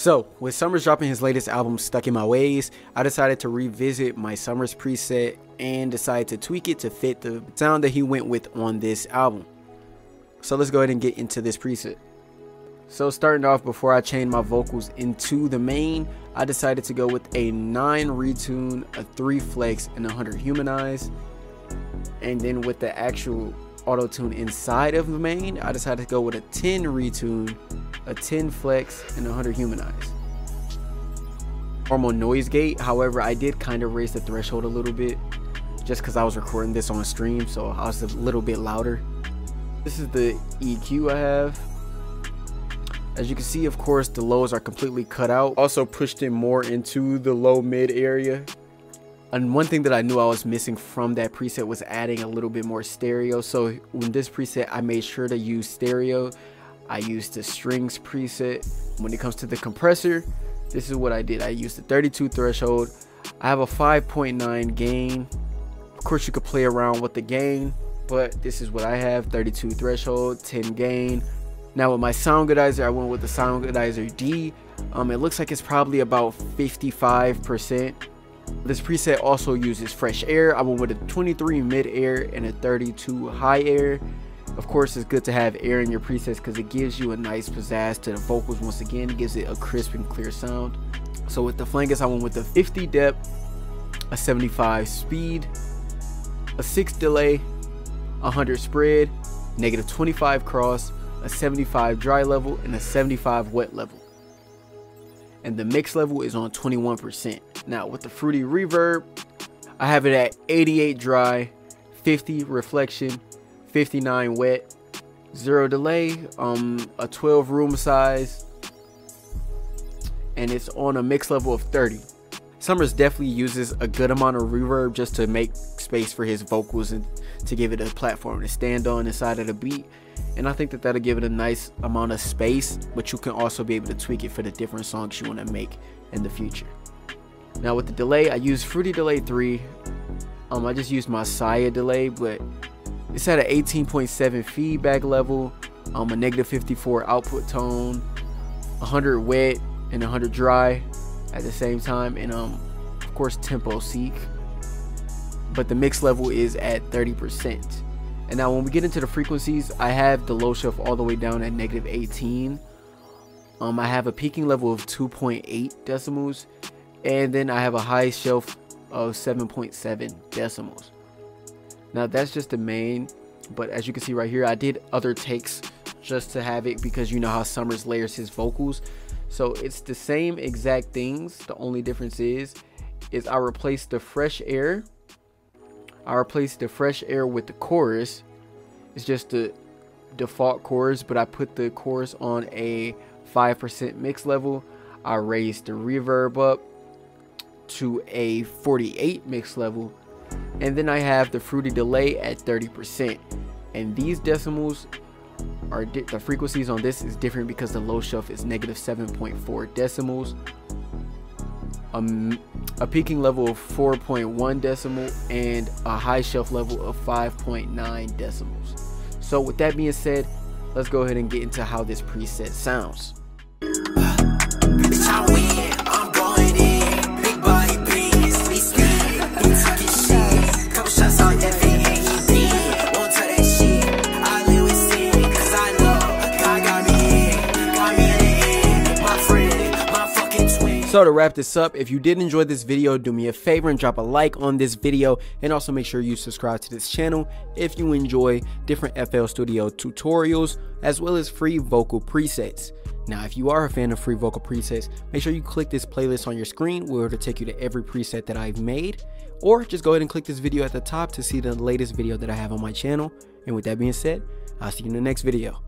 So, with Summrs dropping his latest album, Stuck in My Ways, I decided to revisit my Summrs preset and decided to tweak it to fit the sound that he went with on this album. So let's go ahead and get into this preset. So starting off, before I chain my vocals into the main, I decided to go with a 9 retune, a 3 flex, and 100 humanize. And then with the actual auto-tune inside of the main, I decided to go with a 10 retune, a 10 flex, and 100 humanize. Normal noise gate, however, I did kind of raise the threshold a little bit just because I was recording this on stream, so I was a little bit louder. This is the EQ I have. As you can see, of course, the lows are completely cut out. Also pushed it more into the low mid area. And one thing that I knew I was missing from that preset was adding a little bit more stereo. So in this preset, I made sure to use stereo. I used the strings preset. When it comes to the compressor, this is what I did. I used the 32 threshold. I have a 5.9 gain. Of course, you could play around with the gain, but this is what I have: 32 threshold, 10 gain. Now with my SoundGoodizer, I went with the SoundGoodizer D. It looks like it's probably about 55%. This preset also uses fresh air. I went with a 23 mid air and a 32 high air. Of course, it's good to have air in your presets because it gives you a nice pizzazz to the vocals. Once again, it gives it a crisp and clear sound. So with the flanges, I went with a 50 depth, a 75 speed, a 6 delay, 100 spread, negative 25 cross, a 75 dry level, and a 75 wet level. And the mix level is on 21%. Now with the fruity reverb, I have it at 88 dry, 50 reflection, 59 wet, 0 delay, a 12 room size, and it's on a mix level of 30. Summrs definitely uses a good amount of reverb just to make space for his vocals and to give it a platform to stand on inside of the beat. And I think that that'll give it a nice amount of space, but you can also be able to tweak it for the different songs you want to make in the future. Now with the delay, I use Fruity Delay 3. I just used my Saya delay, but it's at an 18.7 feedback level, a negative 54 output tone, 100 wet and 100 dry at the same time, and of course tempo seek. But the mix level is at 30%. And now when we get into the frequencies, I have the low shelf all the way down at negative 18. I have a peaking level of 2.8 decimals, and then I have a high shelf of 7.7 decimals. Now that's just the main, but as you can see right here, I did other takes just to have it because you know how Summrs layers his vocals. So it's the same exact things. The only difference is I replaced the fresh air. I replaced the fresh air with the chorus. It's just the default chorus, but I put the chorus on a 5% mix level. I raised the reverb up to a 48 mix level, and then I have the fruity delay at 30%. And these decimals are the frequencies on this is different because the low shelf is negative 7.4 decimals. A peaking level of 4.1 decimal and a high shelf level of 5.9 decimals. So with that being said, let's go ahead and get into how this preset sounds. So to wrap this up, if you did enjoy this video, do me a favor and drop a like on this video, and also make sure you subscribe to this channel if you enjoy different FL Studio tutorials as well as free vocal presets. Now if you are a fan of free vocal presets, make sure you click this playlist on your screen where it'll take you to every preset that I've made, or just go ahead and click this video at the top to see the latest video that I have on my channel. And with that being said, I'll see you in the next video.